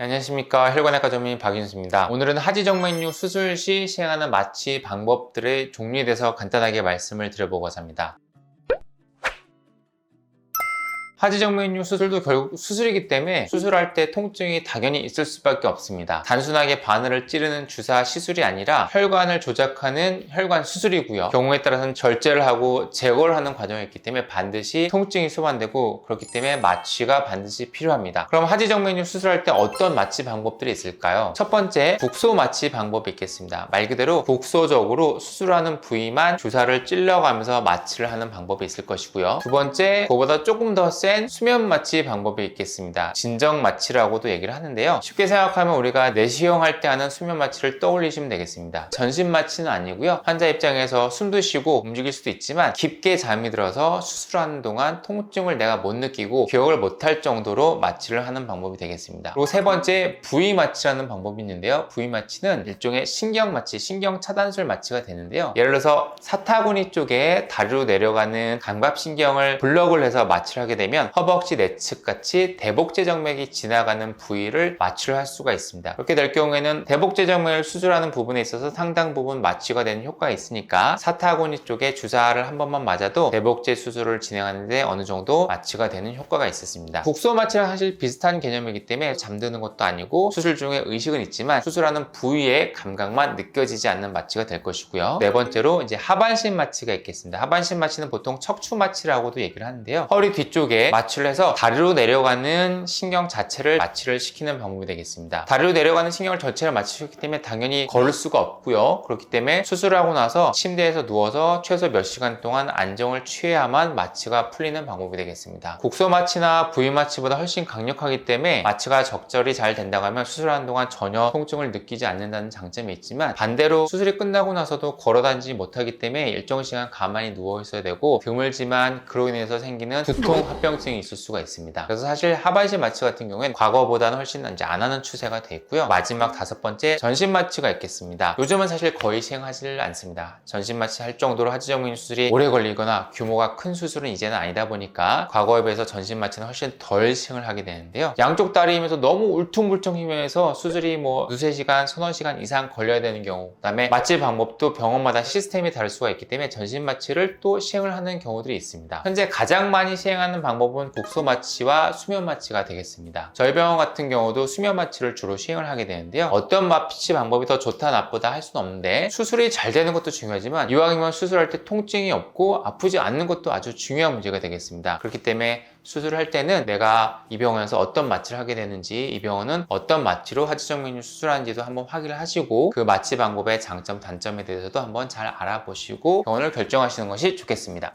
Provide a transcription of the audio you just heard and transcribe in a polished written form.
안녕하십니까, 혈관외과 전문의 박윤수입니다. 오늘은 하지정맥류 수술 시 시행하는 마취 방법들의 종류에 대해서 간단하게 말씀을 드려보고자 합니다. 하지정맥류 수술도 결국 수술이기 때문에 수술할 때 통증이 당연히 있을 수밖에 없습니다. 단순하게 바늘을 찌르는 주사 시술이 아니라 혈관을 조작하는 혈관 수술이고요. 경우에 따라서는 절제를 하고 제거를 하는 과정이 있기 때문에 반드시 통증이 소반되고, 그렇기 때문에 마취가 반드시 필요합니다. 그럼 하지정맥류 수술할 때 어떤 마취 방법들이 있을까요? 첫 번째, 국소 마취 방법이 있겠습니다. 말 그대로 국소적으로 수술하는 부위만 주사를 찔러가면서 마취를 하는 방법이 있을 것이고요. 두 번째, 그보다 조금 더 센 수면 마취 방법이 있겠습니다. 진정 마취라고도 얘기를 하는데요. 쉽게 생각하면 우리가 내시경 할 때 하는 수면 마취를 떠올리시면 되겠습니다. 전신 마취는 아니고요. 환자 입장에서 숨도 쉬고 움직일 수도 있지만 깊게 잠이 들어서 수술하는 동안 통증을 내가 못 느끼고 기억을 못할 정도로 마취를 하는 방법이 되겠습니다. 그리고 세 번째, 부위 마취라는 방법이 있는데요. 부위 마취는 일종의 신경 마취, 신경 차단술 마취가 되는데요. 예를 들어서 사타구니 쪽에 다리로 내려가는 감갑신경을 블럭을 해서 마취를 하게 되면 허벅지 내측 같이 대복제정맥이 지나가는 부위를 마취를 할 수가 있습니다. 그렇게 될 경우에는 대복제정맥을 수술하는 부분에 있어서 상당 부분 마취가 되는 효과가 있으니까 사타구니 쪽에 주사를 한 번만 맞아도 대복제 수술을 진행하는데 어느 정도 마취가 되는 효과가 있었습니다. 국소 마취랑 사실 비슷한 개념이기 때문에 잠드는 것도 아니고 수술 중에 의식은 있지만 수술하는 부위의 감각만 느껴지지 않는 마취가 될 것이고요. 네 번째로 이제 하반신 마취가 있겠습니다. 하반신 마취는 보통 척추 마취라고도 얘기를 하는데요. 허리 뒤쪽에 마취를 해서 다리로 내려가는 신경 자체를 마취를 시키는 방법이 되겠습니다. 다리로 내려가는 신경을 전체를 마취시켰기 때문에 당연히 걸을 수가 없고요. 그렇기 때문에 수술을 하고 나서 침대에서 누워서 최소 몇 시간 동안 안정을 취해야만 마취가 풀리는 방법이 되겠습니다. 국소 마취나 부위 마취보다 훨씬 강력하기 때문에 마취가 적절히 잘 된다고 하면 수술하는 동안 전혀 통증을 느끼지 않는다는 장점이 있지만, 반대로 수술이 끝나고 나서도 걸어다니지 못하기 때문에 일정 시간 가만히 누워 있어야 되고, 드물지만 그로 인해서 생기는 두통, 합병증이 있을 수가 있습니다. 그래서 사실 하반신 마취 같은 경우에는 과거보다는 훨씬 이제 안 하는 추세가 돼 있고요. 마지막 다섯 번째, 전신 마취가 있겠습니다. 요즘은 사실 거의 시행하지 않습니다. 전신 마취 할 정도로 하지정맥류 수술이 오래 걸리거나 규모가 큰 수술은 이제는 아니다 보니까 과거에 비해서 전신 마취는 훨씬 덜 시행을 하게 되는데요. 양쪽 다리 힘에서 너무 울퉁불퉁 힘에서 수술이 두세 시간, 서너 시간 이상 걸려야 되는 경우, 그 다음에 마취 방법도 병원마다 시스템이 다를 수가 있기 때문에 전신 마취를 또 시행을 하는 경우들이 있습니다. 현재 가장 많이 시행하는 방법은 국소 마취와 수면 마취가 되겠습니다. 저희 병원 같은 경우도 수면 마취를 주로 시행을 하게 되는데요. 어떤 마취 방법이 더 좋다 나쁘다 할 수는 없는데, 수술이 잘 되는 것도 중요하지만 이왕이면 수술할 때 통증이 없고 아프지 않는 것도 아주 중요한 문제가 되겠습니다. 그렇기 때문에 수술을 할 때는 내가 이 병원에서 어떤 마취를 하게 되는지, 이 병원은 어떤 마취로 하지정맥류 수술하는지도 한번 확인을 하시고, 그 마취 방법의 장점, 단점에 대해서도 한번 잘 알아보시고 병원을 결정하시는 것이 좋겠습니다.